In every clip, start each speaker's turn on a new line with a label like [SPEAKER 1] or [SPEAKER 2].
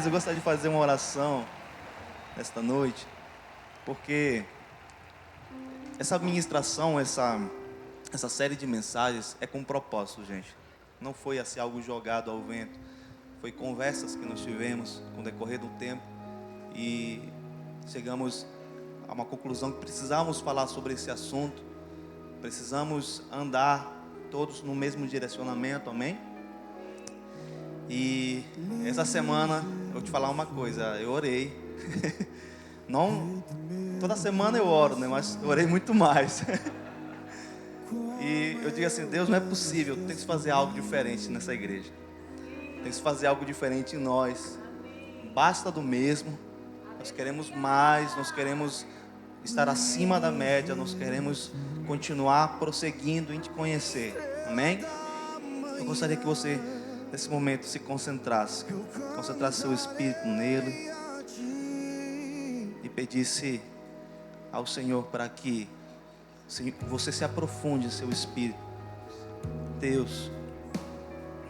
[SPEAKER 1] Mas eu gostaria de fazer uma oração nesta noite, porque essa ministração, essa série de mensagens é com propósito, gente. Não foi assim algo jogado ao vento. Foi conversas que nós tivemos com o decorrer do tempo e chegamos a uma conclusão que precisávamos falar sobre esse assunto. Precisamos andar todos no mesmo direcionamento, amém? E essa semana, eu vou te falar uma coisa, eu orei. Não, toda semana eu oro, né? Mas eu orei muito mais. E eu digo assim, Deus, não é possível, tem que fazer algo diferente nessa igreja. Tem que fazer algo diferente em nós. Basta do mesmo. Nós queremos mais, nós queremos estar acima da média, nós queremos continuar prosseguindo em te conhecer. Amém? Eu gostaria que você, nesse momento, se concentrasse seu espírito nele e pedisse ao Senhor para que você se aprofunde em seu espírito. Deus,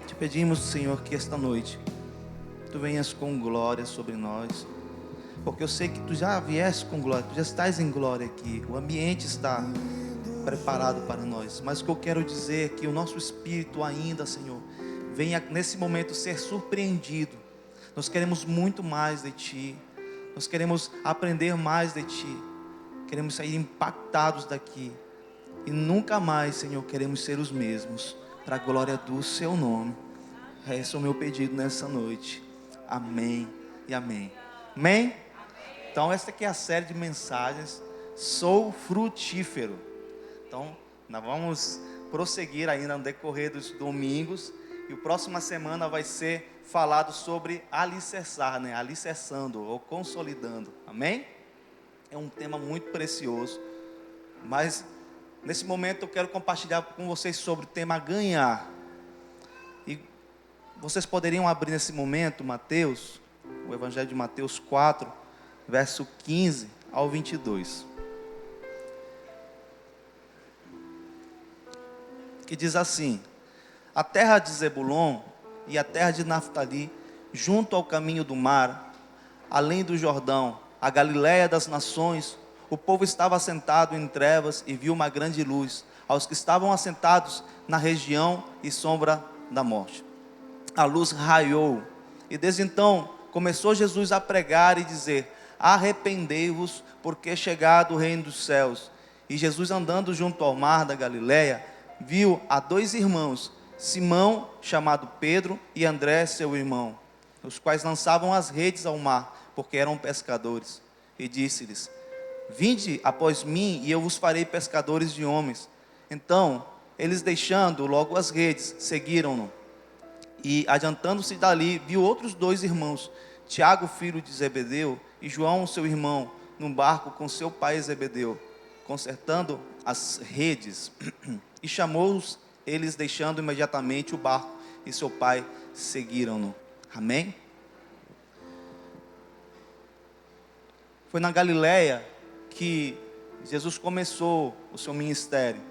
[SPEAKER 1] te pedimos, Senhor, que esta noite tu venhas com glória sobre nós, porque eu sei que tu já vieste com glória, tu já estás em glória aqui, o ambiente está preparado para nós, mas o que eu quero dizer é que o nosso espírito ainda, Senhor, venha nesse momento ser surpreendido. Nós queremos muito mais de ti, nós queremos aprender mais de ti, queremos sair impactados daqui e nunca mais, Senhor, queremos ser os mesmos, para a glória do seu nome. Esse é o meu pedido nessa noite. Amém e amém. Amém? Então esta aqui é a série de mensagens Sou Frutífero. Então nós vamos prosseguir ainda no decorrer dos domingos. E a próxima semana vai ser falado sobre alicerçar, né? Alicerçando ou consolidando. Amém? É um tema muito precioso. Mas nesse momento eu quero compartilhar com vocês sobre o tema ganhar. E vocês poderiam abrir nesse momento Mateus, o Evangelho de Mateus 4, verso 15 ao 22. Que diz assim: a terra de Zebulon e a terra de Naftali, junto ao caminho do mar, além do Jordão, a Galiléia das nações, o povo estava assentado em trevas e viu uma grande luz, aos que estavam assentados na região e sombra da morte. A luz raiou, e desde então começou Jesus a pregar e dizer: arrependei-vos, porque é chegado o reino dos céus. E Jesus, andando junto ao mar da Galiléia, viu a dois irmãos, Simão, chamado Pedro, e André, seu irmão, os quais lançavam as redes ao mar, porque eram pescadores. E disse-lhes: vinde após mim, e eu vos farei pescadores de homens. Então, eles, deixando logo as redes, seguiram-no. E adiantando-se dali, viu outros dois irmãos, Tiago, filho de Zebedeu, e João, seu irmão, num barco com seu pai Zebedeu, consertando as redes. E chamou-os, eles, deixando imediatamente o barco, e seu pai, seguiram-no. Amém? Foi na Galiléia que Jesus começou o seu ministério.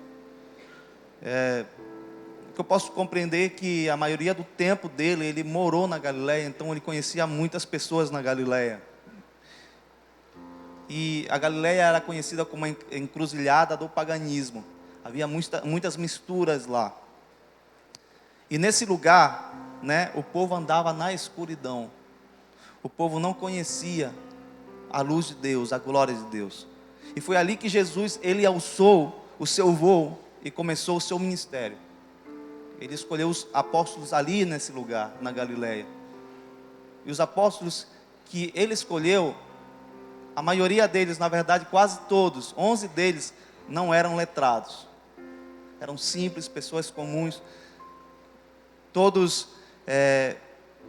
[SPEAKER 1] Eu posso compreender que a maioria do tempo dele, ele morou na Galiléia, então ele conhecia muitas pessoas na Galiléia. E a Galiléia era conhecida como a encruzilhada do paganismo. Havia muitas misturas lá. E nesse lugar, né, o povo andava na escuridão. O povo não conhecia a luz de Deus, a glória de Deus. E foi ali que Jesus, ele alçou o seu voo e começou o seu ministério. Ele escolheu os apóstolos ali nesse lugar, na Galiléia. E os apóstolos que ele escolheu, a maioria deles, na verdade quase todos, 11 deles, não eram letrados. Eram simples, pessoas comuns. Todos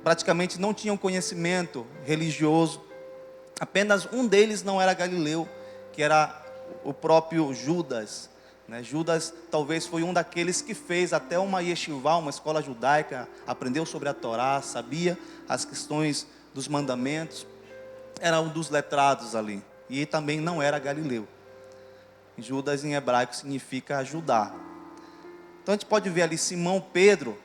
[SPEAKER 1] praticamente não tinham conhecimento religioso. Apenas um deles não era galileu, que era o próprio Judas. Judas talvez foi um daqueles que fez até uma yeshivá, uma escola judaica, aprendeu sobre a Torá, sabia as questões dos mandamentos, era um dos letrados ali, e também não era galileu. Judas em hebraico significa ajudar. Então a gente pode ver ali Simão, Pedro,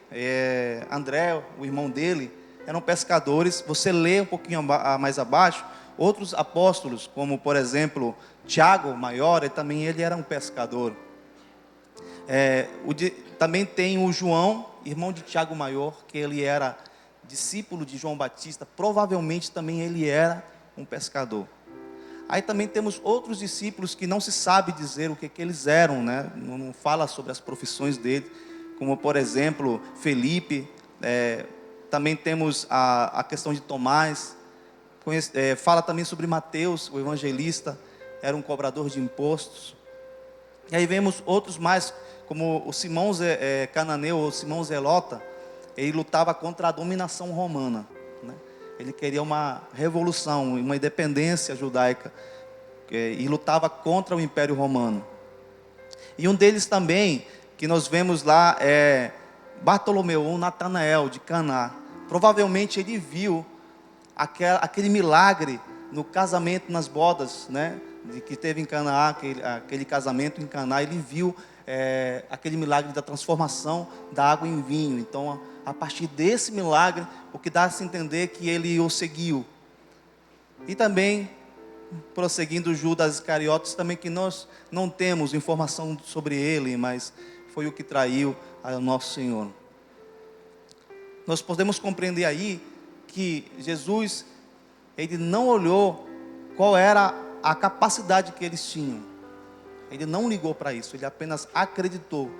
[SPEAKER 1] André, o irmão dele, eram pescadores. Você lê um pouquinho mais abaixo, outros apóstolos, como por exemplo, Tiago, o maior, ele era um pescador. Também tem o João, irmão de Tiago maior, que ele era discípulo de João Batista, provavelmente também ele era um pescador. Aí também temos outros discípulos que não se sabe dizer o que eles eram, né? Não fala sobre as profissões dele, como por exemplo, Felipe. Também temos a questão de Tomás. Fala também sobre Mateus, o evangelista, era um cobrador de impostos. E aí vemos outros mais, como o Simão Cananeu, ou Simão Zelota. Ele lutava contra a dominação romana, né? Ele queria uma revolução, uma independência judaica, e lutava contra o Império Romano. E um deles também, que nós vemos lá, é Bartolomeu, ou Natanael, de Caná. Provavelmente ele viu aquele milagre no casamento, nas bodas, né, que teve em Caná, aquele casamento em Caná. Ele viu aquele milagre da transformação da água em vinho. Então, a partir desse milagre, o que dá a se entender que ele o seguiu. E também, prosseguindo, Judas Iscariotes, também, que nós não temos informação sobre ele, mas foi o que traiu ao nosso Senhor. Nós podemos compreender aí que Jesus, ele não olhou qual era a capacidade que eles tinham. Ele não ligou para isso, ele apenas acreditou.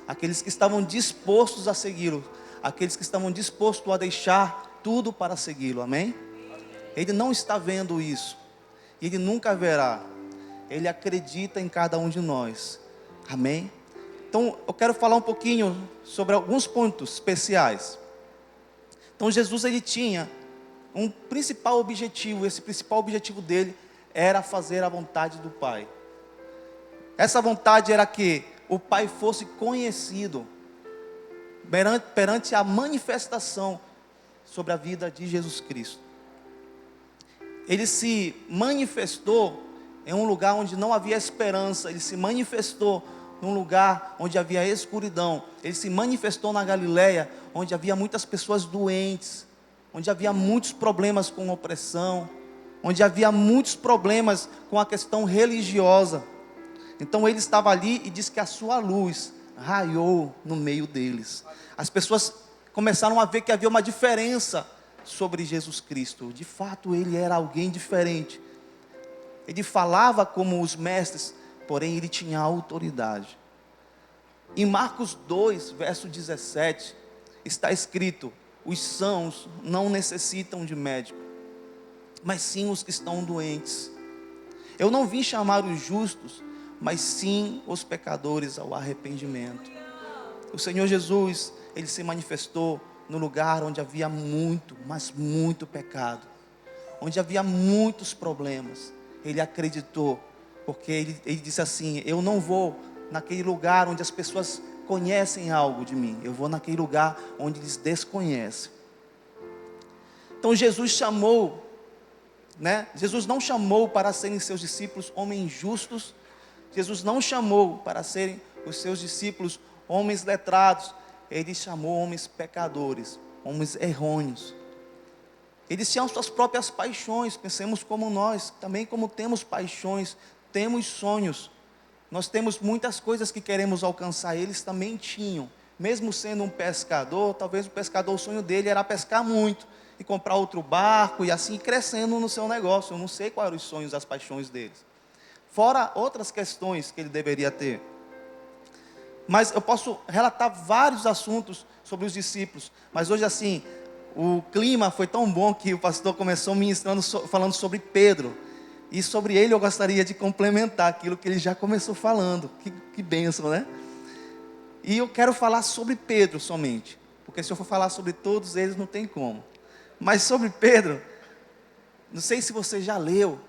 [SPEAKER 1] Aqueles que estavam dispostos a segui-lo, aqueles que estavam dispostos a deixar tudo para segui-lo, amém? Ele não está vendo isso, e ele nunca verá. Ele acredita em cada um de nós, amém? Então, eu quero falar um pouquinho sobre alguns pontos especiais. Então, Jesus, ele tinha um principal objetivo. Esse principal objetivo dele era fazer a vontade do Pai. Essa vontade era que o Pai fosse conhecido perante a manifestação sobre a vida de Jesus Cristo. Ele se manifestou em um lugar onde não havia esperança. Ele se manifestou num lugar onde havia escuridão. Ele se manifestou na Galileia, onde havia muitas pessoas doentes, onde havia muitos problemas com opressão, onde havia muitos problemas com a questão religiosa. Então ele estava ali e diz que a sua luz raiou no meio deles. As pessoas começaram a ver que havia uma diferença sobre Jesus Cristo. De fato, ele era alguém diferente. Ele falava como os mestres, porém ele tinha autoridade. Em Marcos 2, verso 17, está escrito: os sãos não necessitam de médico, mas sim os que estão doentes. Eu não vim chamar os justos, mas sim os pecadores ao arrependimento. O Senhor Jesus, ele se manifestou no lugar onde havia muito, mas muito pecado, onde havia muitos problemas. Ele acreditou, porque ele disse assim: eu não vou naquele lugar onde as pessoas conhecem algo de mim, eu vou naquele lugar onde eles desconhecem. Então Jesus chamou, né? Jesus não chamou para serem seus discípulos homens justos. Jesus não chamou para serem os seus discípulos homens letrados. Ele chamou homens pecadores, homens errôneos. Eles tinham suas próprias paixões. Pensemos como nós, também como temos paixões, temos sonhos. Nós temos muitas coisas que queremos alcançar. Eles também tinham. Mesmo sendo um pescador, talvez o pescador, o sonho dele era pescar muito e comprar outro barco e assim ir crescendo no seu negócio. Eu não sei quais eram os sonhos, as paixões deles, fora outras questões que ele deveria ter. Mas eu posso relatar vários assuntos sobre os discípulos. Mas hoje assim, o clima foi tão bom que o pastor começou ministrando, falando sobre Pedro. E sobre ele eu gostaria de complementar aquilo que ele já começou falando. Que bênção, né? E eu quero falar sobre Pedro somente, porque se eu for falar sobre todos eles não tem como. Mas sobre Pedro, não sei se você já leu,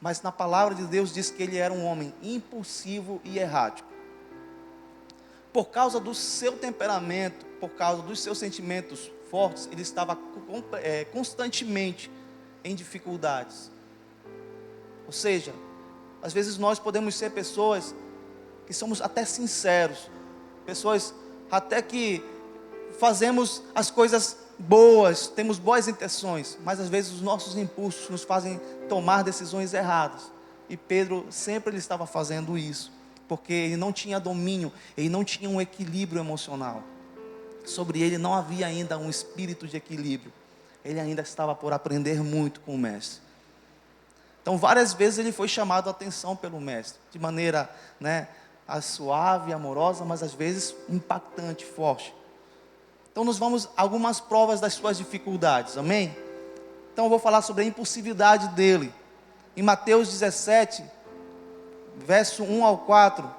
[SPEAKER 1] mas na palavra de Deus diz que ele era um homem impulsivo e errático. Por causa do seu temperamento, por causa dos seus sentimentos fortes, ele estava constantemente em dificuldades. Ou seja, às vezes nós podemos ser pessoas que somos até sinceros, pessoas até que fazemos as coisas boas, temos boas intenções, mas às vezes os nossos impulsos nos fazem tomar decisões erradas. E Pedro sempre ele estava fazendo isso, porque ele não tinha domínio, ele não tinha um equilíbrio emocional. Sobre ele não havia ainda um espírito de equilíbrio. Ele ainda estava por aprender muito com o mestre. Então várias vezes ele foi chamado a atenção pelo mestre, de maneira, suave, amorosa, mas às vezes impactante, forte. Então nós vamos algumas provas das suas dificuldades, amém? Então eu vou falar sobre a impulsividade dele. Em Mateus 17, verso 1 ao 4,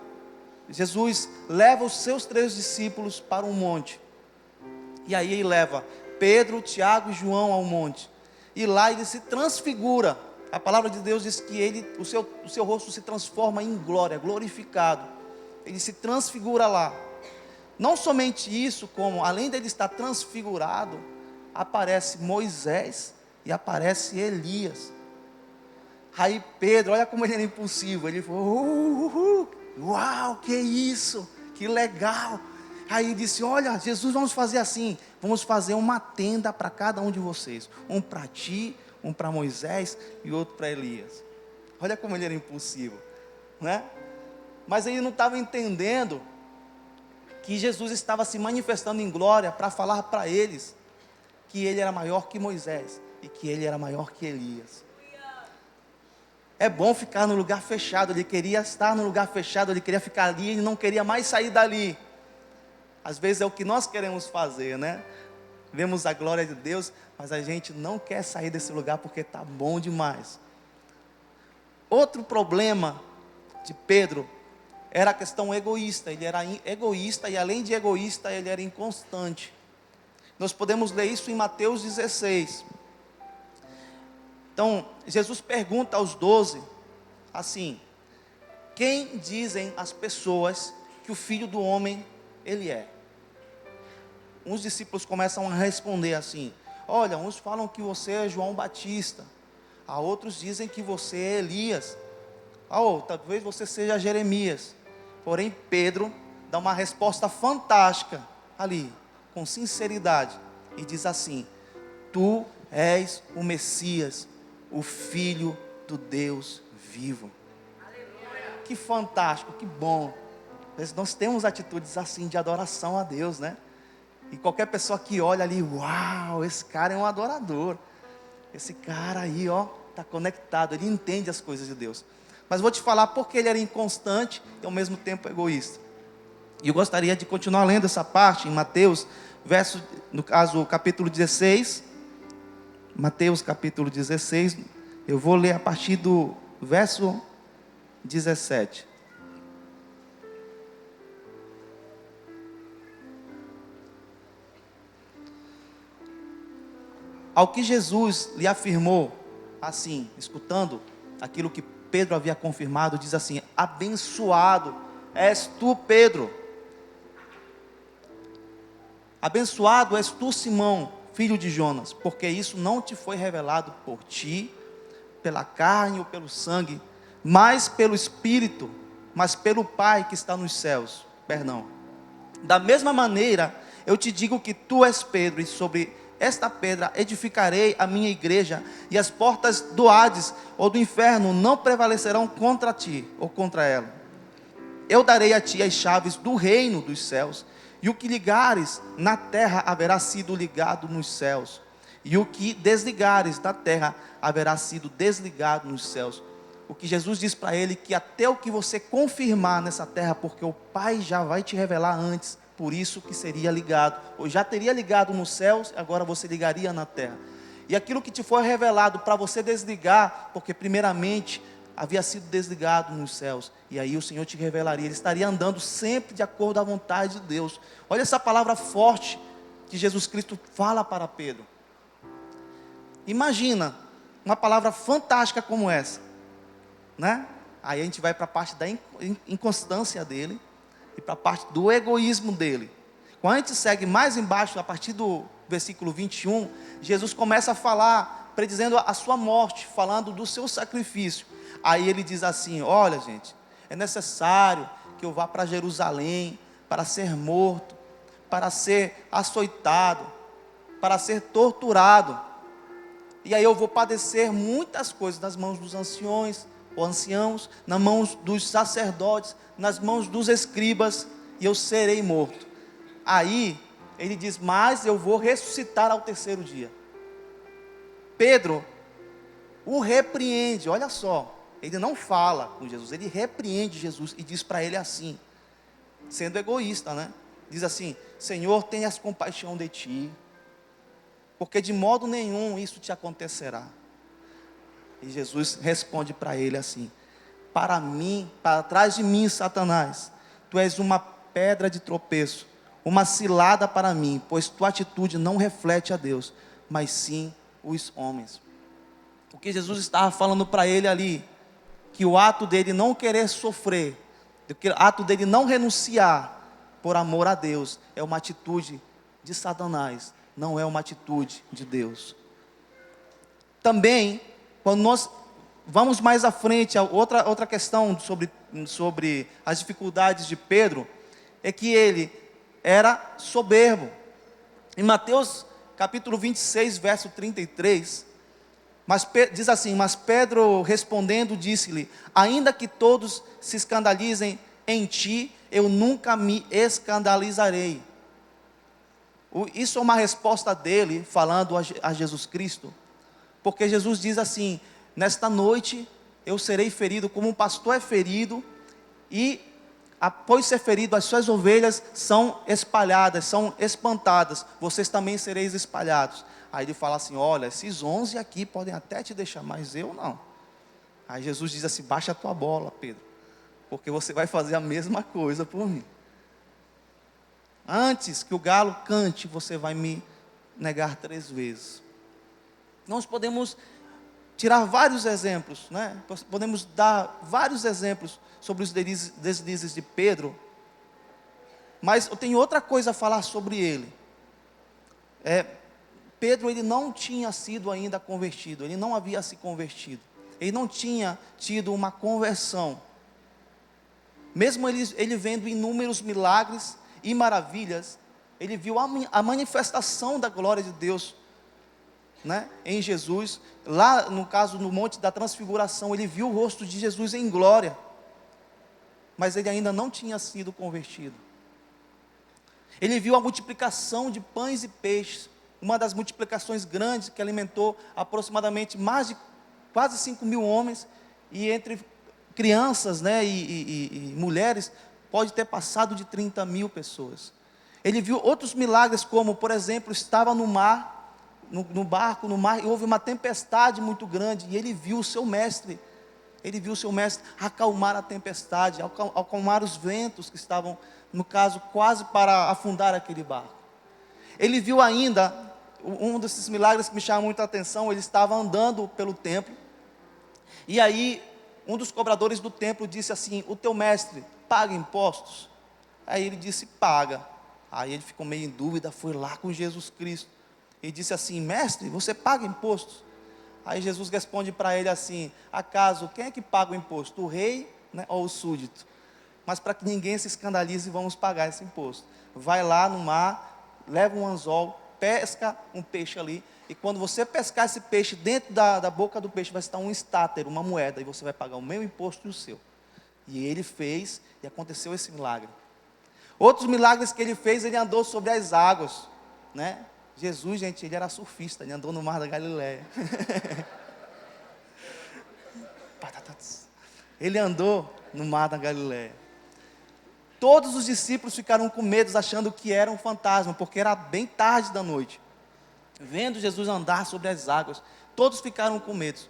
[SPEAKER 1] Jesus leva os seus 3 discípulos para um monte. E aí ele leva Pedro, Tiago e João ao monte. E lá ele se transfigura. A palavra de Deus diz que o seu rosto se transforma em glória, glorificado. Ele se transfigura lá. Não somente isso, como além dele estar transfigurado, aparece Moisés e aparece Elias. Aí Pedro, olha como ele era impulsivo. Ele falou, uau, que isso, que legal. Aí disse, olha, Jesus, vamos fazer assim. Vamos fazer uma tenda para cada um de vocês. Um para ti, um para Moisés e outro para Elias. Olha como ele era impulsivo, né? Mas ele não estava entendendo que Jesus estava se manifestando em glória para falar para eles que ele era maior que Moisés e que ele era maior que Elias. É bom ficar no lugar fechado. Ele queria estar no lugar fechado, ele queria ficar ali, ele não queria mais sair dali. Às vezes é o que nós queremos fazer, né? Vemos a glória de Deus, mas a gente não quer sair desse lugar porque está bom demais. Outro problema de Pedro era a questão egoísta. Ele era egoísta e além de egoísta, ele era inconstante. Nós podemos ler isso em Mateus 16. Então, Jesus pergunta aos 12, assim, quem dizem as pessoas que o Filho do Homem, ele é? Uns discípulos começam a responder assim, olha, uns falam que você é João Batista, a outros dizem que você é Elias, talvez você seja Jeremias. Porém, Pedro dá uma resposta fantástica ali, com sinceridade, e diz assim, tu és o Messias, o Filho do Deus vivo. Aleluia. Que fantástico, que bom. Nós temos atitudes assim de adoração a Deus, né? E qualquer pessoa que olha ali, uau, esse cara é um adorador. Esse cara aí, está conectado, ele entende as coisas de Deus. Mas vou te falar porque ele era inconstante e ao mesmo tempo egoísta. E eu gostaria de continuar lendo essa parte em Mateus, no caso, capítulo 16. Mateus capítulo 16, eu vou ler a partir do verso 17. Ao que Jesus lhe afirmou, assim, escutando aquilo que Pedro havia confirmado, diz assim, abençoado és tu, Pedro. Abençoado és tu, Simão, filho de Jonas, porque isso não te foi revelado por ti, pela carne ou pelo sangue, mas pelo Espírito, mas pelo Pai que está nos céus. Da mesma maneira, eu te digo que tu és Pedro, e sobre esta pedra edificarei a minha igreja, e as portas do Hades ou do inferno não prevalecerão contra ti ou contra ela. Eu darei a ti as chaves do reino dos céus, e o que ligares na terra haverá sido ligado nos céus, e o que desligares da terra haverá sido desligado nos céus. O que Jesus diz para ele, que até o que você confirmar nessa terra, porque o Pai já vai te revelar antes, por isso que seria ligado, ou já teria ligado nos céus, agora você ligaria na terra. E aquilo que te foi revelado para você desligar, porque primeiramente havia sido desligado nos céus, e aí o Senhor te revelaria, ele estaria andando sempre de acordo à vontade de Deus. Olha essa palavra forte que Jesus Cristo fala para Pedro. Imagina uma palavra fantástica como essa, né? Aí a gente vai para a parte da inconstância dele e para a parte do egoísmo dele. Quando a gente segue mais embaixo, a partir do versículo 21, Jesus começa a falar, predizendo a sua morte, falando do seu sacrifício. Aí ele diz assim, olha gente, é necessário que eu vá para Jerusalém, para ser morto, para ser açoitado, para ser torturado. E aí eu vou padecer muitas coisas nas mãos dos anciões, ou anciãos, nas mãos dos sacerdotes, nas mãos dos escribas, e eu serei morto. Aí ele diz, mas eu vou ressuscitar ao terceiro dia. Pedro o repreende, olha só, ele não fala com Jesus, ele repreende Jesus e diz para ele assim, sendo egoísta, né? Diz assim, Senhor, tenhas compaixão de ti, porque de modo nenhum isso te acontecerá. E Jesus responde para ele assim, para trás de mim, Satanás, tu és uma pedra de tropeço, uma cilada para mim, pois tua atitude não reflete a Deus, mas sim os homens. O que Jesus estava falando para ele ali, que o ato dele não querer sofrer, o ato dele não renunciar por amor a Deus, é uma atitude de Satanás, não é uma atitude de Deus. Também, quando nós vamos mais à frente, outra questão sobre as dificuldades de Pedro, é que ele era soberbo. Em Mateus capítulo 26, verso 33, diz assim, mas Pedro respondendo disse-lhe, ainda que todos se escandalizem em ti, eu nunca me escandalizarei. Isso é uma resposta dele, falando a Jesus Cristo, porque Jesus diz assim, nesta noite eu serei ferido como um pastor é ferido, e após ser ferido, as suas ovelhas são espalhadas, são espantadas, vocês também sereis espalhados. Aí ele fala assim, olha, esses 11 aqui podem até te deixar, mas eu não. Aí Jesus diz assim, baixa a tua bola, Pedro, porque você vai fazer a mesma coisa por mim. Antes que o galo cante, você vai me negar 3 vezes. Nós podemos tirar vários exemplos, né? Podemos dar vários exemplos sobre os deslizes de Pedro, mas eu tenho outra coisa a falar sobre ele. Pedro, ele não tinha sido ainda convertido, ele não havia se convertido, ele não tinha tido uma conversão, mesmo ele vendo inúmeros milagres e maravilhas, ele viu a manifestação da glória de Deus, né, em Jesus, lá no caso no Monte da Transfiguração, ele viu o rosto de Jesus em glória, mas ele ainda não tinha sido convertido. Ele viu a multiplicação de pães e peixes, uma das multiplicações grandes que alimentou aproximadamente mais de quase 5.000 homens, e entre crianças, né, e mulheres, pode ter passado de 30.000 pessoas. Ele viu outros milagres, como por exemplo, estava no mar, no barco, no mar, e houve uma tempestade muito grande, e ele viu o seu mestre acalmar a tempestade, acalmar os ventos que estavam, no caso, quase para afundar aquele barco. Ele viu ainda, um desses milagres que me chama muita atenção, ele estava andando pelo templo, e aí, um dos cobradores do templo disse assim, o teu mestre paga impostos? Aí ele disse, paga. Aí ele ficou meio em dúvida, foi lá com Jesus Cristo, e disse assim, mestre, você paga impostos? Aí Jesus responde para ele assim, acaso, quem é que paga o imposto? O rei, né, ou o súdito? Mas para que ninguém se escandalize, vamos pagar esse imposto. Vai lá no mar, leva um anzol, pesca um peixe ali, e quando você pescar esse peixe, dentro da boca do peixe vai estar um estáter, uma moeda, e você vai pagar o meu imposto e o seu. E ele fez, e aconteceu esse milagre. Outros milagres que ele fez, ele andou sobre as águas, né? Jesus, gente, ele era surfista, ele andou no mar da Galileia. Ele andou no mar da Galileia. Todos os discípulos ficaram com medo, achando que era um fantasma, porque era bem tarde da noite. Vendo Jesus andar sobre as águas, todos ficaram com medo.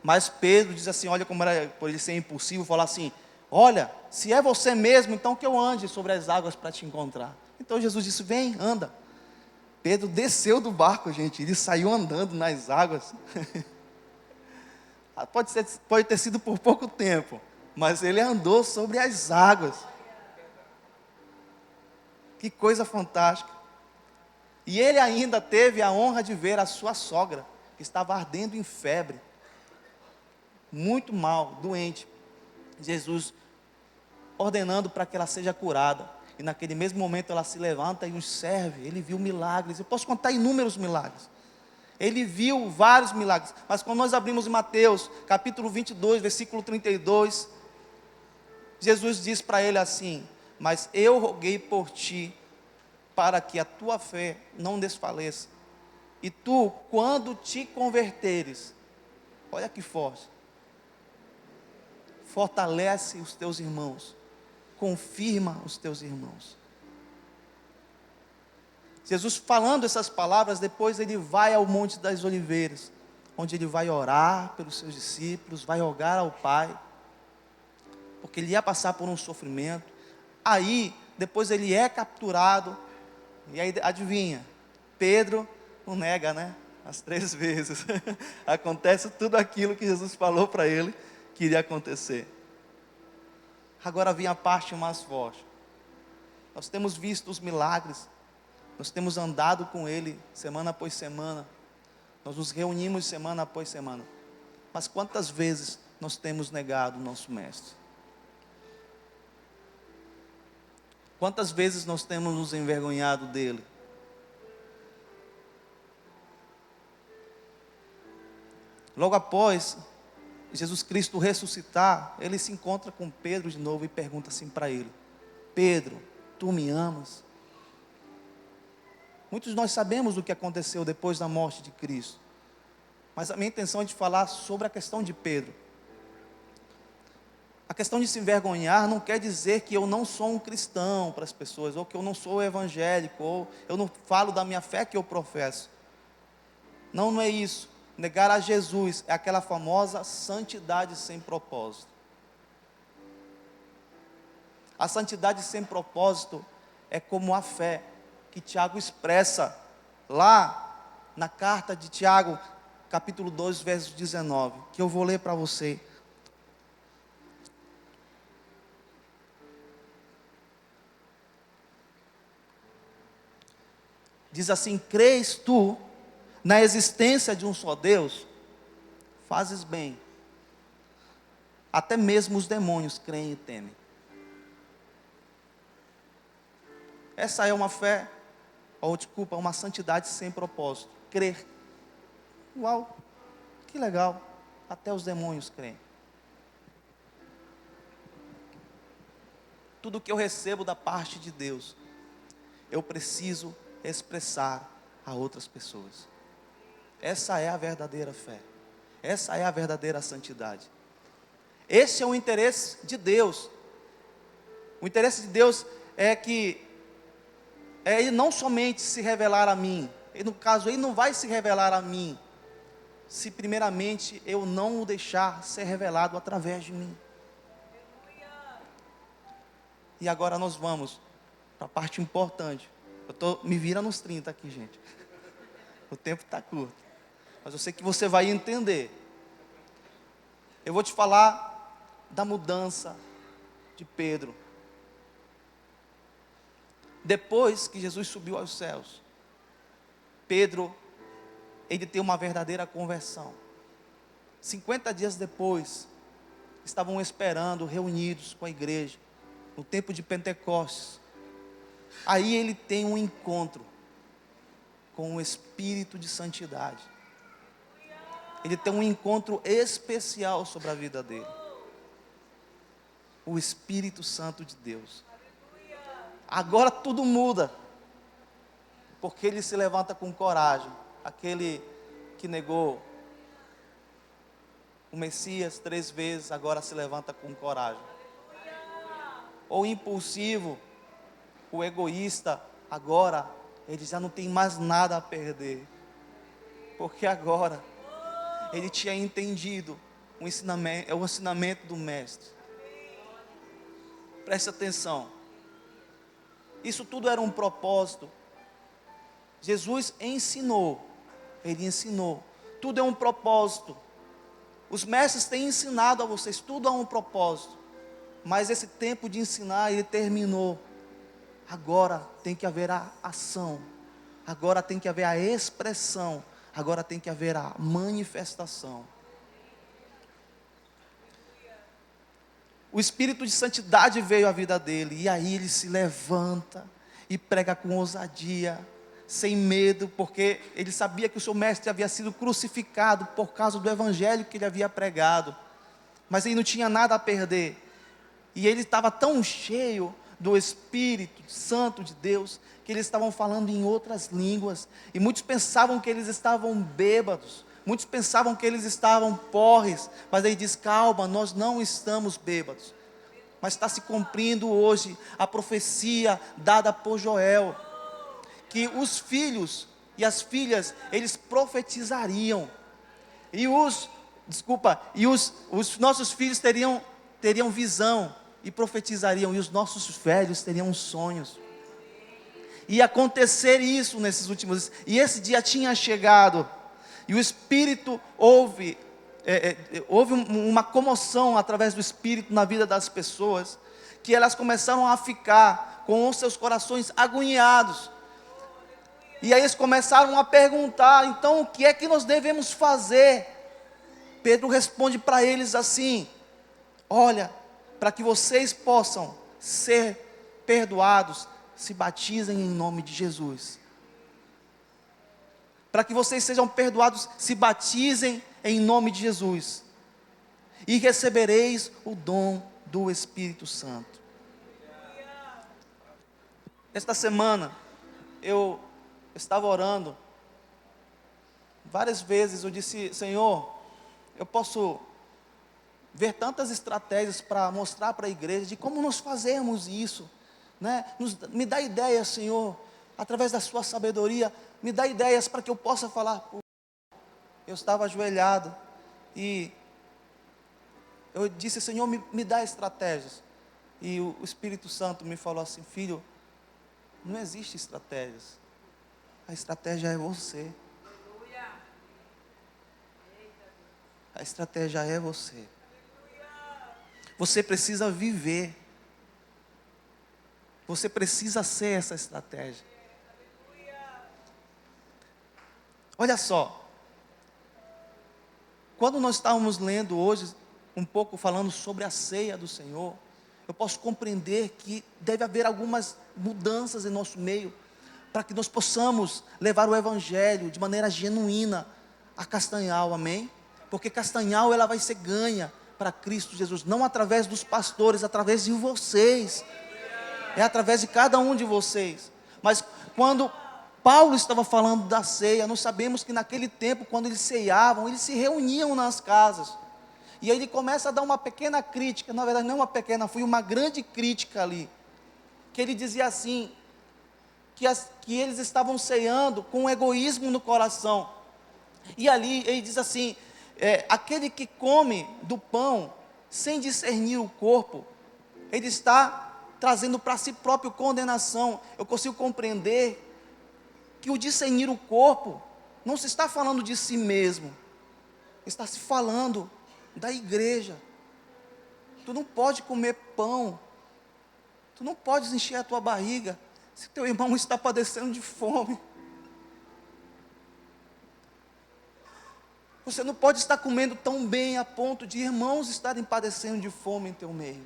[SPEAKER 1] Mas Pedro diz assim, olha como era, por ele ser impulsivo, falar assim, olha, se é você mesmo, então que eu ande sobre as águas para te encontrar. Então Jesus disse, vem, anda. Pedro desceu do barco, gente, ele saiu andando nas águas. Pode ter sido por pouco tempo, mas ele andou sobre as águas. Que coisa fantástica. E ele ainda teve a honra de ver a sua sogra, que estava ardendo em febre, muito mal, doente. Jesus ordenando para que ela seja curada. E naquele mesmo momento ela se levanta e os serve. Ele viu milagres. Eu posso contar inúmeros milagres. Ele viu vários milagres. Mas quando nós abrimos em Mateus, capítulo 22, versículo 32, Jesus diz para ele assim: mas eu roguei por ti, para que a tua fé não desfaleça. E tu, quando te converteres, olha que forte, fortalece os teus irmãos, confirma os teus irmãos. Jesus falando essas palavras, depois ele vai ao Monte das Oliveiras, onde ele vai orar pelos seus discípulos, vai rogar ao Pai, porque ele ia passar por um sofrimento. Aí, depois ele é capturado, e aí adivinha, Pedro não nega, né? As 3 vezes, acontece tudo aquilo que Jesus falou para ele que iria acontecer. Agora vem a parte mais forte. Nós temos visto os milagres, nós temos andado com Ele semana após semana, nós nos reunimos semana após semana, mas quantas vezes nós temos negado o nosso Mestre? Quantas vezes nós temos nos envergonhado dEle? Logo após Jesus Cristo ressuscitar, Ele se encontra com Pedro de novo e pergunta assim para ele: Pedro, tu me amas? Muitos de nós sabemos o que aconteceu depois da morte de Cristo, mas a minha intenção é de falar sobre a questão de Pedro. A questão de se envergonhar não quer dizer que eu não sou um cristão para as pessoas, ou que eu não sou evangélico, ou eu não falo da minha fé que eu professo. Não, não é isso. Negar a Jesus é aquela famosa santidade sem propósito. A santidade sem propósito é como a fé que Tiago expressa lá na carta de Tiago, capítulo 2, verso 19, que eu vou ler para você. Diz assim: crês tu na existência de um só Deus? Fazes bem. Até mesmo os demônios creem e temem. Essa é uma fé, ou desculpa, uma santidade sem propósito. Crer. Uau, que legal. Até os demônios creem. Tudo que eu recebo da parte de Deus, eu preciso expressar a outras pessoas. Essa é a verdadeira fé. Essa é a verdadeira santidade. Esse é o interesse de Deus. O interesse de Deus é que Ele não somente se revelar a mim. E no caso, Ele não vai se revelar a mim, se primeiramente eu não o deixar ser revelado através de mim. E agora nós vamos para a parte importante. Me vira nos 30 aqui, gente. O tempo está curto. Mas eu sei que você vai entender. Eu vou te falar da mudança de Pedro. Depois que Jesus subiu aos céus, Pedro, ele tem uma verdadeira conversão. 50 dias depois, estavam esperando, reunidos com a igreja, no tempo de Pentecostes. Aí ele tem um encontro com o Espírito de Santidade. Ele tem um encontro especial sobre a vida dele. O Espírito Santo de Deus. Agora tudo muda, porque ele se levanta com coragem. Aquele que negou o Messias 3 vezes, agora se levanta com coragem. O impulsivo, o egoísta, agora ele já não tem mais nada a perder, porque agora ele tinha entendido o ensinamento do Mestre. Preste atenção. Isso tudo era um propósito. Jesus ensinou. Ele ensinou. Tudo é um propósito. Os mestres têm ensinado a vocês. Tudo há um propósito. Mas esse tempo de ensinar, ele terminou. Agora tem que haver a ação. Agora tem que haver a expressão. Agora tem que haver a manifestação. o espírito de santidade veio à vida dele, e aí ele se levanta e prega com ousadia, sem medo, porque ele sabia que o seu mestre havia sido crucificado por causa do evangelho que ele havia pregado, mas ele não tinha nada a perder, e ele estava tão cheio do Espírito Santo de Deus, que eles estavam falando em outras línguas, e muitos pensavam que eles estavam bêbados, muitos pensavam que eles estavam porres, mas ele diz: calma, nós não estamos bêbados, mas está se cumprindo hoje a profecia dada por Joel, que os filhos e as filhas, eles profetizariam, e os nossos filhos teriam visão, e profetizariam, e os nossos velhos teriam sonhos. Ia acontecer isso nesses últimos dias, e esse dia tinha chegado, e o Espírito houve uma comoção através do Espírito na vida das pessoas, que elas começaram a ficar com os seus corações agoniados, e aí eles começaram a perguntar: então o que é que nós devemos fazer? Pedro responde para eles assim: olha, para que vocês possam ser perdoados, se batizem em nome de Jesus. Para que vocês sejam perdoados, se batizem em nome de Jesus, e recebereis o dom do Espírito Santo. Esta semana, eu estava orando, várias vezes eu disse: Senhor, eu posso ver tantas estratégias para mostrar para a igreja de como nós fazemos isso, né? Me dá ideias, Senhor, através da sua sabedoria, me dá ideias para que eu possa falar. Eu estava ajoelhado e eu disse: Senhor, me dá estratégias. E o Espírito Santo me falou assim: filho, não existe estratégias, a estratégia é você. A estratégia é você. Você precisa viver. Você precisa ser essa estratégia. Olha só. Quando nós estávamos lendo hoje, um pouco falando sobre a ceia do Senhor, eu posso compreender que deve haver algumas mudanças em nosso meio, para que nós possamos levar o Evangelho de maneira genuína a Castanhal, amém? Porque Castanhal, ela vai ser ganha para Cristo Jesus, não através dos pastores, através de vocês, é através de cada um de vocês. Mas quando Paulo estava falando da ceia, nós sabemos que naquele tempo, quando eles ceiavam, eles se reuniam nas casas, e aí ele começa a dar uma pequena crítica, na verdade não uma pequena, foi uma grande crítica ali, que ele dizia assim, que eles estavam ceando com egoísmo no coração, e ali ele diz assim, aquele que come do pão, sem discernir o corpo, ele está trazendo para si próprio condenação. Eu consigo compreender que o discernir o corpo, não se está falando de si mesmo, está se falando da igreja. Tu não pode comer pão, tu não podes encher a tua barriga, se teu irmão está padecendo de fome. Você não pode estar comendo tão bem a ponto de irmãos estarem padecendo de fome em teu meio.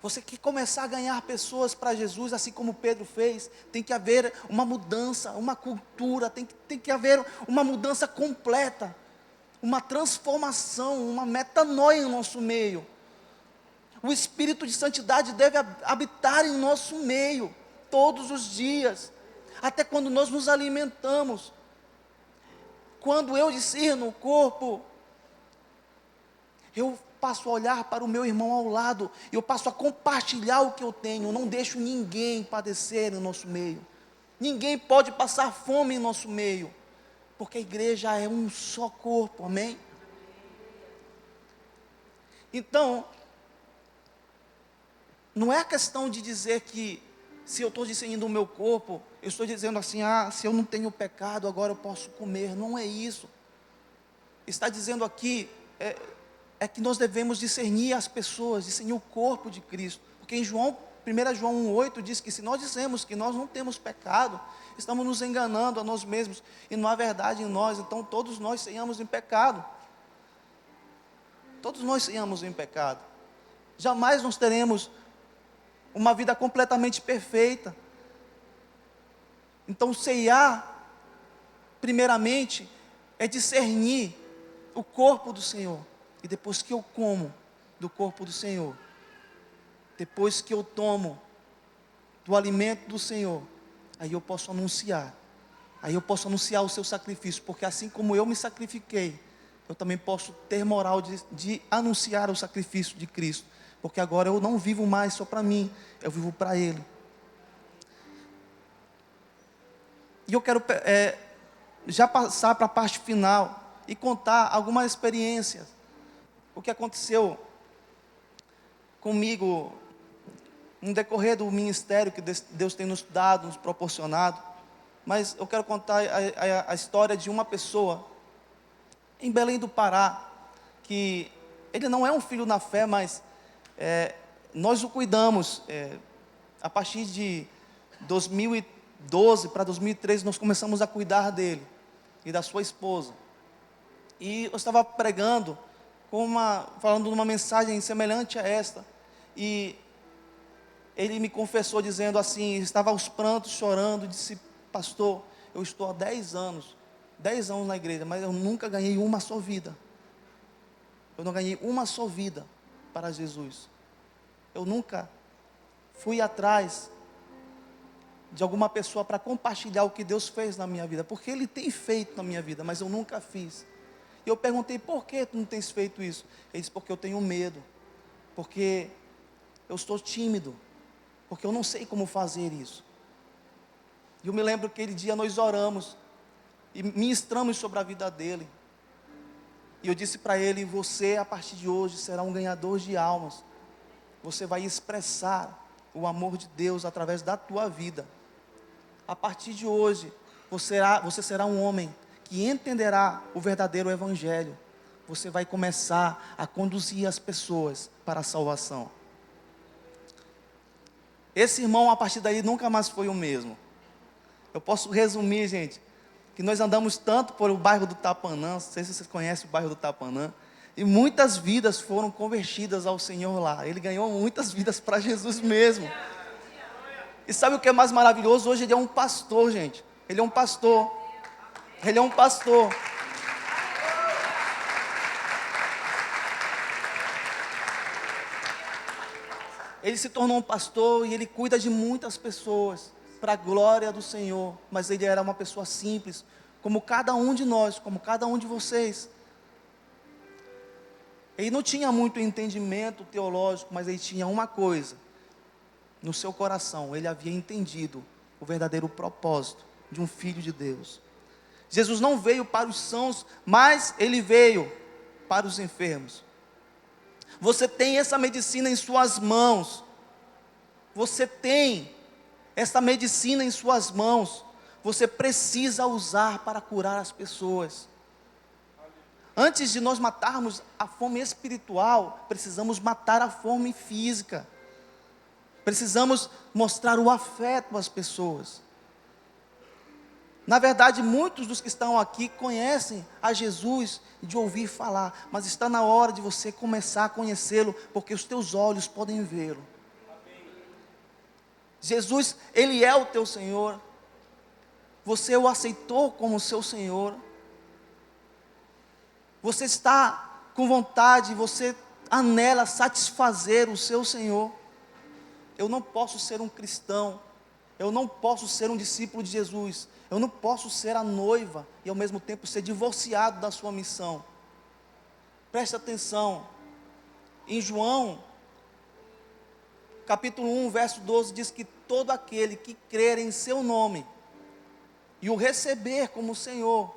[SPEAKER 1] Você quer começar a ganhar pessoas para Jesus, assim como Pedro fez, tem que haver uma mudança, uma cultura, tem que haver uma mudança completa, uma transformação, uma metanoia em nosso meio. O Espírito de Santidade deve habitar em nosso meio, todos os dias, até quando nós nos alimentamos. Quando eu discerno o corpo, eu passo a olhar para o meu irmão ao lado, eu passo a compartilhar o que eu tenho, não deixo ninguém padecer no nosso meio, ninguém pode passar fome em nosso meio, porque a igreja é um só corpo, amém? Então, não é a questão de dizer que, se eu estou discernindo o meu corpo, eu estou dizendo assim, se eu não tenho pecado, agora eu posso comer, não é isso. Está dizendo aqui, que nós devemos discernir as pessoas, discernir o corpo de Cristo, porque em 1 João 1,8 diz que se nós dizemos que nós não temos pecado, estamos nos enganando a nós mesmos, e não há verdade em nós, então todos nós tenhamos em pecado. Todos nós ceiamos em pecado. Jamais nós teremos uma vida completamente perfeita. Então, ceiar, primeiramente, é discernir o corpo do Senhor. E depois que eu como do corpo do Senhor, depois que eu tomo do alimento do Senhor, aí eu posso anunciar. Aí eu posso anunciar o seu sacrifício, porque assim como eu me sacrifiquei, eu também posso ter moral de anunciar o sacrifício de Cristo. Porque agora eu não vivo mais só para mim, eu vivo para Ele. E eu quero já passar para a parte final e contar algumas experiências. O que aconteceu comigo no decorrer do ministério que Deus tem nos dado, nos proporcionado. Mas eu quero contar a história de uma pessoa em Belém do Pará, que ele não é um filho na fé, mas nós o cuidamos. A partir de 2012 para 2013, nós começamos a cuidar dele e da sua esposa. E eu estava pregando, falando de uma mensagem semelhante a esta, e ele me confessou dizendo assim, estava aos prantos, chorando, disse: pastor, eu estou há 10 anos na igreja, mas eu nunca ganhei uma só vida. Eu não ganhei uma só vida para Jesus. Eu nunca fui atrás de alguma pessoa para compartilhar o que Deus fez na minha vida, porque Ele tem feito na minha vida, mas eu nunca fiz. E eu perguntei: por que tu não tens feito isso? Ele disse: porque eu tenho medo, porque eu estou tímido, porque eu não sei como fazer isso. E eu me lembro que aquele dia nós oramos e ministramos sobre a vida dele. E eu disse para ele: você a partir de hoje será um ganhador de almas. Você vai expressar o amor de Deus através da tua vida. A partir de hoje, você será um homem que entenderá o verdadeiro evangelho. Você vai começar a conduzir as pessoas para a salvação. Esse irmão, a partir daí, nunca mais foi o mesmo. Eu posso resumir, gente, que nós andamos tanto por o bairro do Tapanã, não sei se vocês conhecem o bairro do Tapanã, e muitas vidas foram convertidas ao Senhor lá. Ele ganhou muitas vidas para Jesus mesmo. E sabe o que é mais maravilhoso? Hoje ele é um pastor, gente. Ele é um pastor. Ele é um pastor. Ele se tornou um pastor e ele cuida de muitas pessoas, para a glória do Senhor. Mas ele era uma pessoa simples, como cada um de nós, como cada um de vocês. Ele não tinha muito entendimento teológico, mas ele tinha uma coisa: no seu coração, ele havia entendido o verdadeiro propósito de um filho de Deus. Jesus não veio para os sãos, mas ele veio para os enfermos. Você tem essa medicina em suas mãos. Você tem essa medicina em suas mãos. Você precisa usar para curar as pessoas. Antes de nós matarmos a fome espiritual, precisamos matar a fome física. Precisamos mostrar o afeto às pessoas. Na verdade, muitos dos que estão aqui conhecem a Jesus de ouvir falar, mas está na hora de você começar a conhecê-lo, porque os teus olhos podem vê-lo. Jesus, Ele é o teu Senhor. Você o aceitou como seu Senhor. Você está com vontade, você anela satisfazer o seu Senhor. Eu não posso ser um cristão, eu não posso ser um discípulo de Jesus, eu não posso ser a noiva e ao mesmo tempo ser divorciado da sua missão. Preste atenção, em João, capítulo 1, verso 12, diz que todo aquele que crer em seu nome e o receber como Senhor,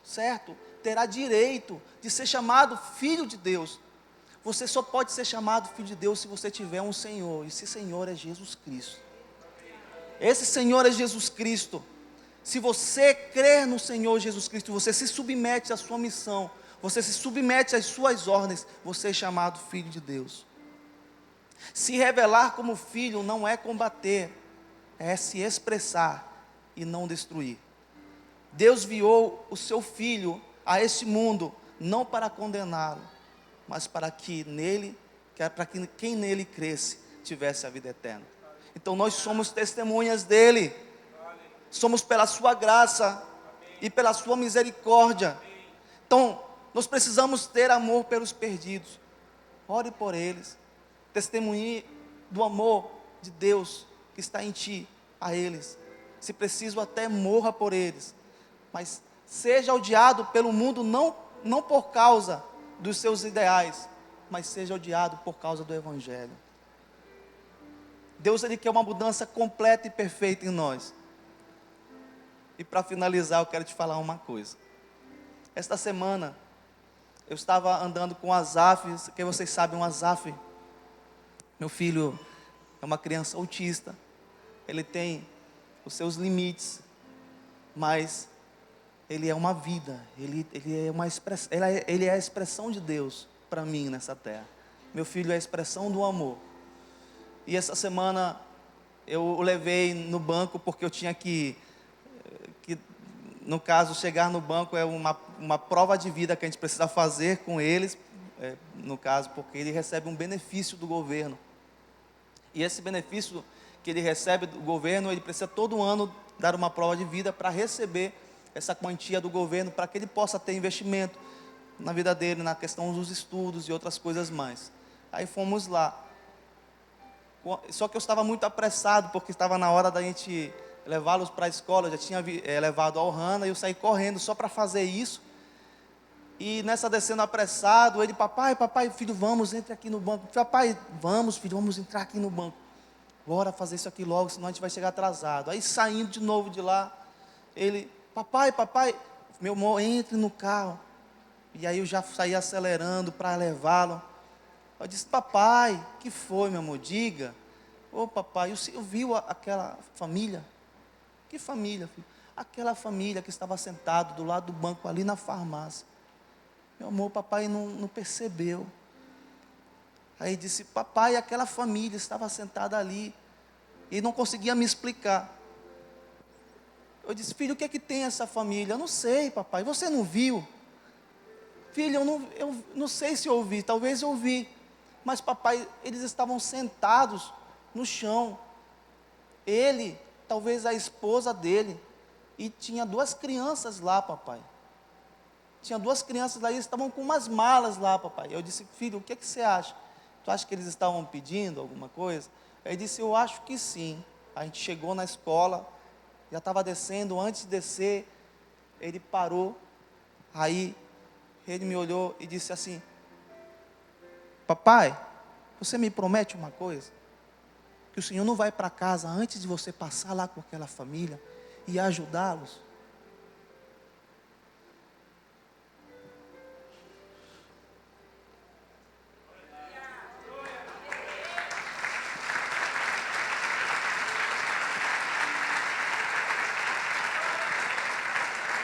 [SPEAKER 1] certo? Terá direito de ser chamado filho de Deus. Você só pode ser chamado filho de Deus se você tiver um Senhor, e esse Senhor é Jesus Cristo. Esse Senhor é Jesus Cristo. Se você crer no Senhor Jesus Cristo, você se submete à sua missão, você se submete às suas ordens, você é chamado filho de Deus. Se revelar como filho não é combater, é se expressar e não destruir. Deus enviou o seu Filho a este mundo, não para condená-lo, mas para que quem nele cresce tivesse a vida eterna. Então nós somos testemunhas dele, somos pela sua graça e pela sua misericórdia. Então nós precisamos ter amor pelos perdidos, ore por eles, testemunhe do amor de Deus que está em ti a eles, se preciso até morra por eles, mas seja odiado pelo mundo não por causa dos seus ideais, mas seja odiado por causa do Evangelho. Deus, Ele quer uma mudança completa e perfeita em nós. E para finalizar, eu quero te falar uma coisa. Esta semana, eu estava andando com o Azaf, que vocês sabem, o Azaf, meu filho é uma criança autista, ele tem os seus limites, mas ele é uma vida, ele é uma expressão, ele é a expressão de Deus para mim nessa terra. Meu filho é a expressão do amor. E essa semana eu o levei no banco porque eu tinha que no caso, chegar no banco é uma prova de vida que a gente precisa fazer com eles, no caso, porque ele recebe um benefício do governo. E esse benefício que ele recebe do governo, ele precisa todo ano dar uma prova de vida para receber essa quantia do governo, para que ele possa ter investimento na vida dele, na questão dos estudos e outras coisas mais. Aí fomos lá. Só que eu estava muito apressado, porque estava na hora da gente levá-los para a escola. Eu já tinha levado a Ohana e eu saí correndo só para fazer isso. E nessa descendo apressado, ele, papai, filho, vamos, entre aqui no banco. Papai, vamos, filho, vamos entrar aqui no banco. Bora fazer isso aqui logo, senão a gente vai chegar atrasado. Aí saindo de novo de lá, ele, papai, meu amor, entre no carro. E aí eu já saí acelerando para levá-lo. Eu disse, papai, que foi, meu amor? Diga. Ô papai, o senhor viu aquela família? Que família, filho? Aquela família que estava sentado do lado do banco ali na farmácia. Meu amor, papai não percebeu. Aí disse, papai, aquela família estava sentada ali. E não conseguia me explicar. Eu disse, filho, o que é que tem essa família? Eu não sei, papai, você não viu? Filho, eu não sei se eu ouvi, talvez eu ouvi. Mas papai, eles estavam sentados no chão. Ele, talvez a esposa dele. E tinha 2 crianças lá, papai. Tinha 2 crianças lá e estavam com umas malas lá, papai. Eu disse, filho, o que é que você acha? Tu acha que eles estavam pedindo alguma coisa? Ele disse, eu acho que sim. A gente chegou na escola, já estava descendo, antes de descer, ele parou. Aí, ele me olhou e disse assim, papai, você me promete uma coisa? Que o Senhor não vai para casa antes de você passar lá com aquela família e ajudá-los?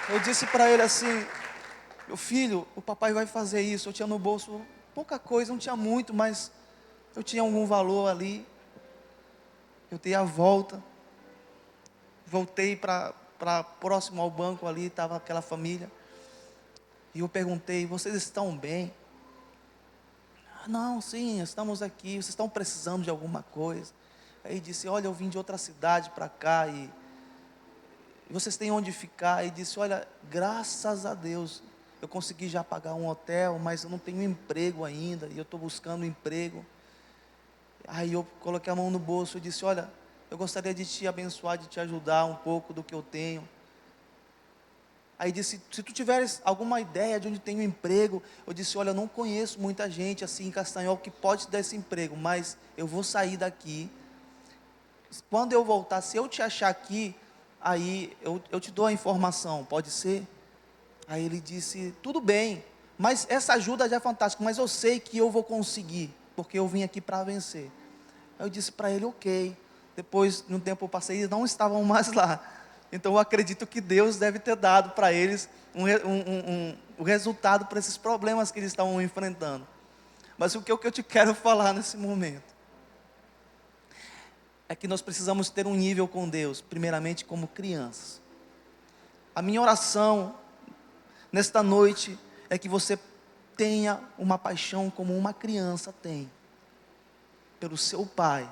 [SPEAKER 1] Eu disse para ele assim, meu filho, o papai vai fazer isso. Eu tinha no bolso pouca coisa, não tinha muito, mas eu tinha algum valor ali. Eu dei a volta, voltei para próximo ao banco ali, estava aquela família. E eu perguntei, vocês estão bem? Não, sim, estamos aqui, vocês estão precisando de alguma coisa? Aí disse, olha, eu vim de outra cidade para cá e vocês têm onde ficar? E disse, olha, graças a Deus, eu consegui já pagar um hotel, mas eu não tenho emprego ainda, e eu estou buscando emprego. Aí eu coloquei a mão no bolso e disse, olha, eu gostaria de te abençoar, de te ajudar um pouco do que eu tenho. Aí disse, se tu tiveres alguma ideia de onde tem um emprego, eu disse, olha, eu não conheço muita gente assim em Castanhal que pode te dar esse emprego, mas eu vou sair daqui. Quando eu voltar, se eu te achar aqui, aí eu te dou a informação, pode ser? Aí ele disse, tudo bem, mas essa ajuda já é fantástica, mas eu sei que eu vou conseguir, porque eu vim aqui para vencer. Aí eu disse para ele, ok. Depois de um tempo eu passei, eles não estavam mais lá. Então eu acredito que Deus deve ter dado para eles o resultado para esses problemas que eles estavam enfrentando. Mas o que eu te quero falar nesse momento é que nós precisamos ter um nível com Deus, primeiramente como crianças. A minha oração nesta noite é que você tenha uma paixão como uma criança tem pelo seu pai.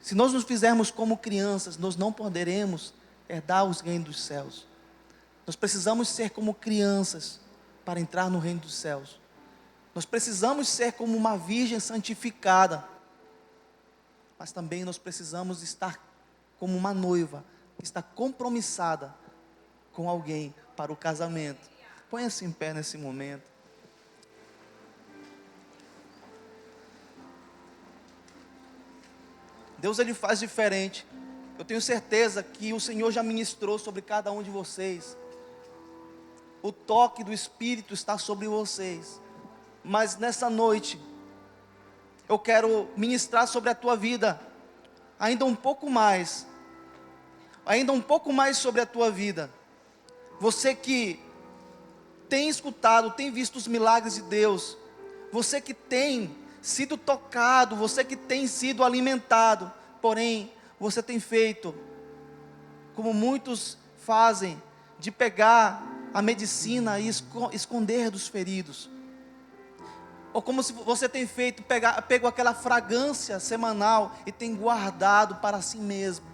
[SPEAKER 1] Se nós nos fizermos como crianças, nós não poderemos herdar os reinos dos céus. Nós precisamos ser como crianças para entrar no reino dos céus. Nós precisamos ser como uma virgem santificada, mas também nós precisamos estar como uma noiva que está compromissada com alguém para o casamento. Ponha-se em pé nesse momento. Deus, Ele faz diferente. Eu tenho certeza que o Senhor já ministrou sobre cada um de vocês. O toque do Espírito está sobre vocês. Mas nessa noite, eu quero ministrar sobre a tua vida, ainda um pouco mais sobre a tua vida. Você que tem escutado, tem visto os milagres de Deus, você que tem sido tocado, você que tem sido alimentado, porém, você tem feito, como muitos fazem, de pegar a medicina e esconder dos feridos. Ou como se você tem feito, pegou aquela fragrância semanal e tem guardado para si mesmo.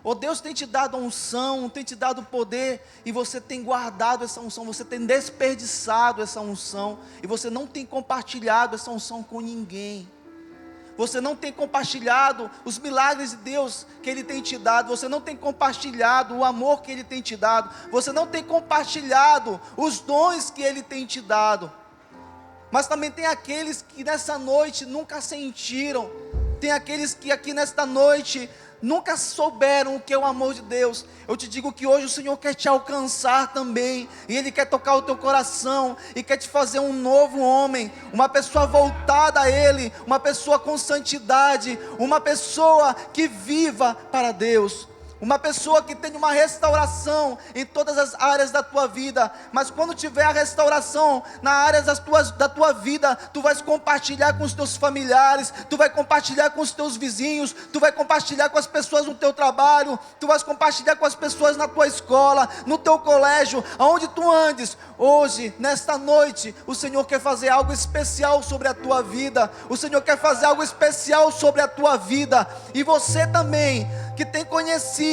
[SPEAKER 1] Ou Deus tem te dado a unção, tem te dado o poder, e você tem guardado essa unção, você tem desperdiçado essa unção, e você não tem compartilhado essa unção com ninguém. Você não tem compartilhado os milagres de Deus que Ele tem te dado, você não tem compartilhado o amor que Ele tem te dado, você não tem compartilhado os dons que Ele tem te dado. Mas também tem aqueles que nessa noite nunca sentiram, tem aqueles que aqui nesta noite nunca souberam o que é o amor de Deus. Eu te digo que hoje o Senhor quer te alcançar também, e Ele quer tocar o teu coração, e quer te fazer um novo homem, uma pessoa voltada a Ele, uma pessoa com santidade, uma pessoa que viva para Deus. Uma pessoa que tem uma restauração em todas as áreas da tua vida. Mas quando tiver a restauração na área da tua vida, tu vais compartilhar com os teus familiares, tu vai compartilhar com os teus vizinhos, tu vai compartilhar com as pessoas no teu trabalho, tu vais compartilhar com as pessoas na tua escola, no teu colégio, aonde tu andes. Hoje, nesta noite, o Senhor quer fazer algo especial sobre a tua vida. O Senhor quer fazer algo especial sobre a tua vida. E você também, que tem conhecido,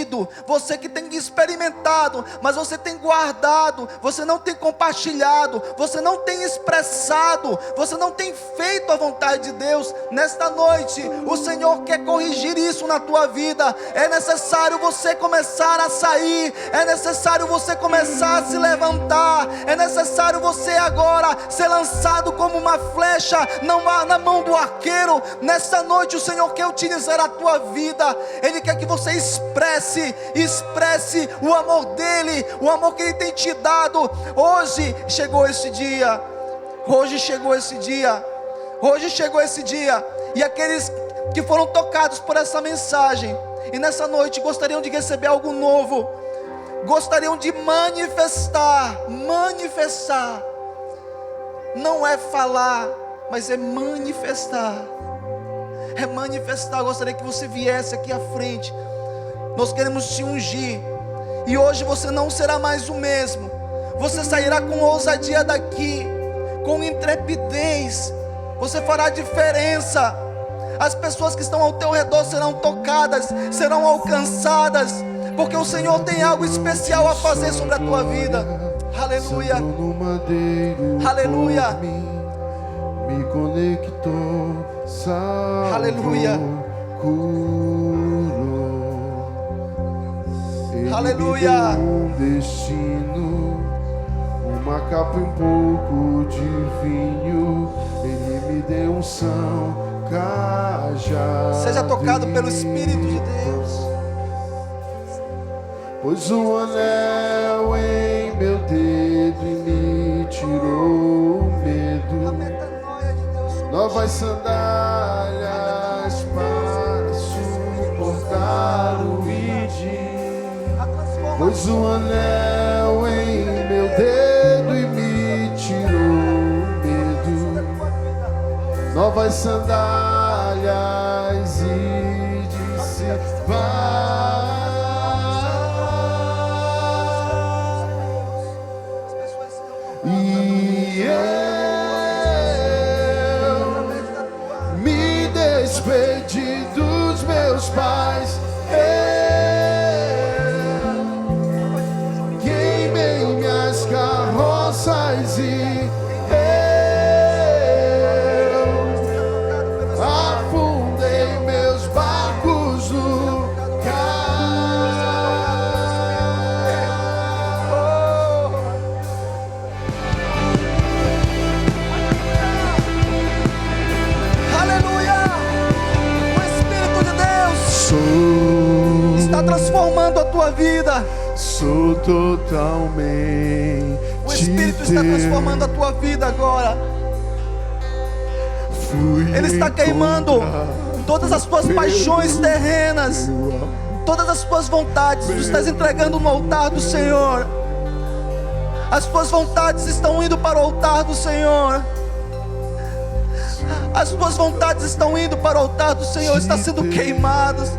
[SPEAKER 1] você que tem experimentado, mas você tem guardado, você não tem compartilhado, você não tem expressado, você não tem feito a vontade de Deus. Nesta noite, o Senhor quer corrigir isso na tua vida. É necessário você começar a sair, é necessário você começar a se levantar, é necessário você agora ser lançado como uma flecha na mão do arqueiro. Nesta noite o Senhor quer utilizar a tua vida, Ele quer que você expresse o amor dEle, o amor que Ele tem te dado. Hoje chegou esse dia, e aqueles que foram tocados por essa mensagem, e nessa noite gostariam de receber algo novo, gostariam de manifestar, não é falar, mas é manifestar. Gostaria que você viesse aqui à frente. Nós queremos te ungir, e hoje você não será mais o mesmo. Você sairá com ousadia daqui, com intrepidez. Você fará diferença. As pessoas que estão ao teu redor serão tocadas, serão alcançadas, porque o Senhor tem algo especial a fazer sobre a tua vida. Aleluia, aleluia,
[SPEAKER 2] me conectou, salvou,
[SPEAKER 1] aleluia,
[SPEAKER 2] curou. Ele
[SPEAKER 1] aleluia.
[SPEAKER 2] me deu um destino, uma capa e um pouco de vinho. Ele me deu unção, cajado.
[SPEAKER 1] Seja tocado pelo Espírito de Deus.
[SPEAKER 2] Pôs um anel em meu dedo e me tirou o medo. Novas sandálias para suportar o ide. Pôs um anel em meu dedo e me tirou o medo. Novas sandálias e disse: vai. meus pais. Queimei minhas carroças e afundei meus barcos no cais.
[SPEAKER 1] Aleluia! O Espírito de Deus está transformando a tua vida.
[SPEAKER 2] Sou totalmente
[SPEAKER 1] O Espírito está transformando a tua vida agora. Ele está queimando todas as tuas paixões terrenas, todas as tuas vontades. Tu estás entregando no altar do Senhor. As tuas vontades estão indo para o altar do Senhor. As tuas vontades estão indo para o altar do Senhor. Estão sendo queimadas.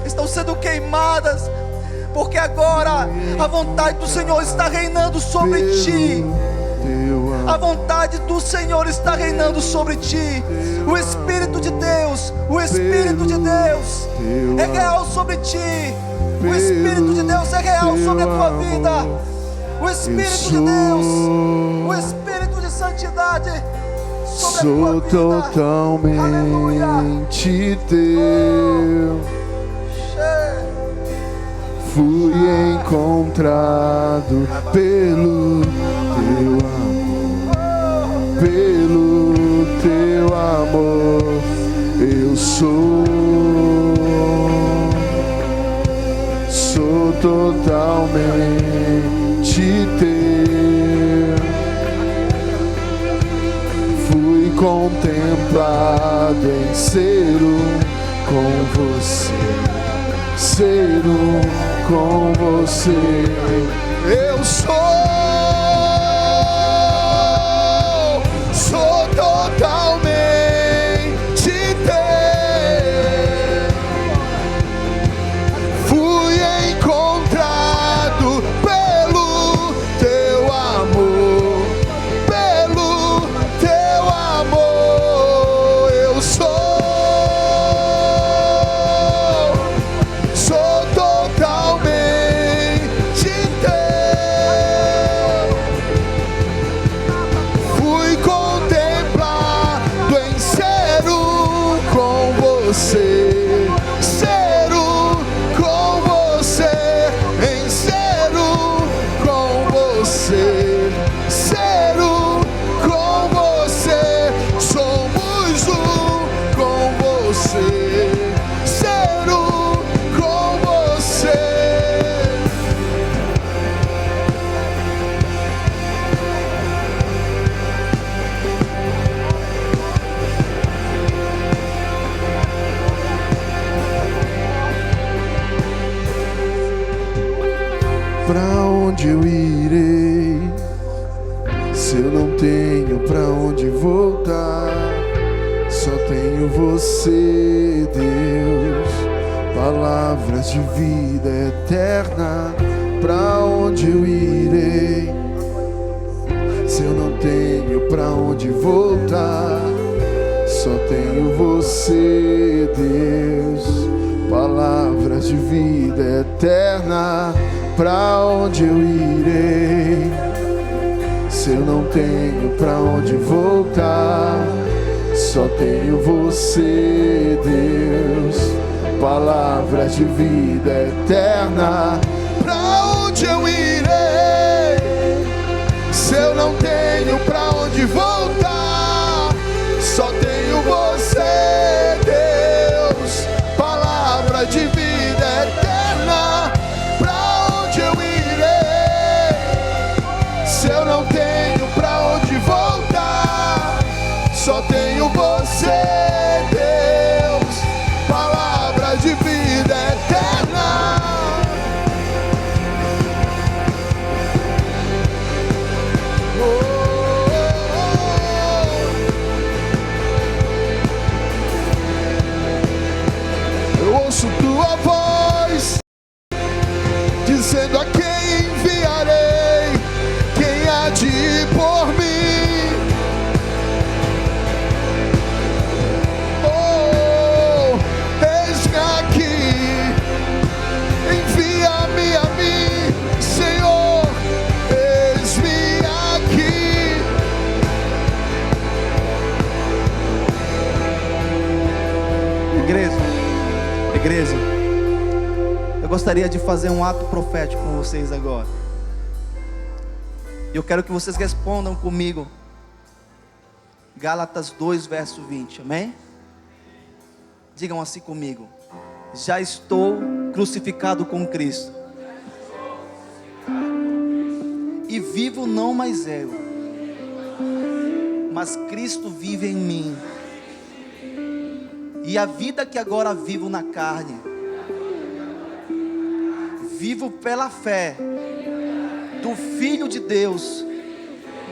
[SPEAKER 1] Estão sendo queimadas. Porque agora a vontade do Senhor está reinando sobre ti. A vontade do Senhor está reinando sobre ti. O Espírito de Deus, o Espírito de Deus é real sobre ti. O Espírito de Deus é real sobre a tua vida. O Espírito de Deus, o Espírito de santidade sobre a tua vida.
[SPEAKER 2] Sou totalmente teu. Fui encontrado pelo teu amor, pelo teu amor. Eu sou totalmente teu. Fui contemplado em ser com você. Ser com você. Eu sou totalmente teu. Fui encontrado pelo teu amor, pelo teu amor. Eu sou totalmente teu. Fui contemplado em ser com você, ser com você, em ser com você, ser com você. Somos com você. Pra onde eu irei, se eu não tenho pra onde voltar? Só tenho você, Deus, palavras de vida eterna. Pra onde eu irei, se eu não tenho pra onde voltar? Só tenho você, Deus, palavras de vida eterna. Pra onde eu irei, se eu não tenho pra onde voltar? Só tenho você, Deus, palavras de vida eterna. Pra onde eu irei, se eu não tenho pra onde voltar? Só tenho você, Deus, palavra de vida eterna. Se eu não tenho pra onde voltar, só tenho você, Deus, palavra de vida eterna. Oh, oh, oh. Eu ouço tua voz dizendo a quem enviarei, quem há de ir por mim. Oh, eis-me aqui,
[SPEAKER 1] Igreja, eu gostaria de fazer um ato profético com vocês agora. E eu quero que vocês respondam comigo. Gálatas 2, verso 20, amém? Digam assim comigo: já estou crucificado com Cristo, e vivo não mais eu, mas Cristo vive em mim. E a vida que agora vivo na carne, vivo pela fé do Filho de Deus,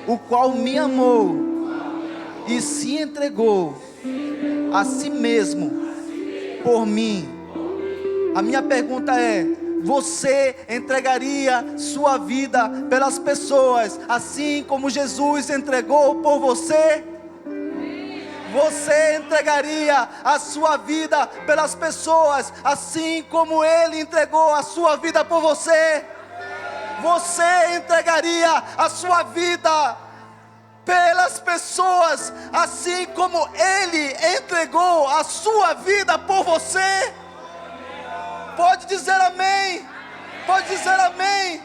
[SPEAKER 1] o qual me amou e se entregou a si mesmo por mim. A minha pergunta é: você entregaria sua vida pelas pessoas, assim como Jesus entregou por você? Você entregaria a sua vida pelas pessoas, assim como Ele entregou a sua vida por você? Você entregaria a sua vida pelas pessoas, assim como Ele entregou a sua vida por você? Pode dizer amém? Pode dizer amém?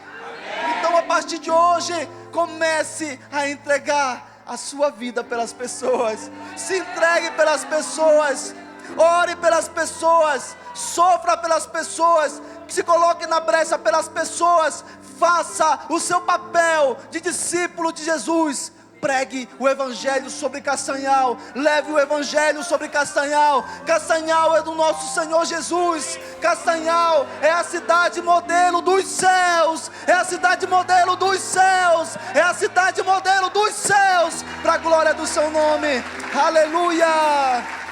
[SPEAKER 1] Então, a partir de hoje, comece a entregar a sua vida pelas pessoas. Se entregue pelas pessoas. Ore pelas pessoas. Sofra pelas pessoas. Se coloque na brecha pelas pessoas. Faça o seu papel de discípulo de Jesus. Pregue o evangelho sobre Castanhal. Leve o evangelho sobre Castanhal. Castanhal é do nosso Senhor Jesus. Castanhal é a cidade modelo dos céus. É a cidade modelo dos céus. É a cidade modelo dos céus, para a glória do seu nome. Aleluia.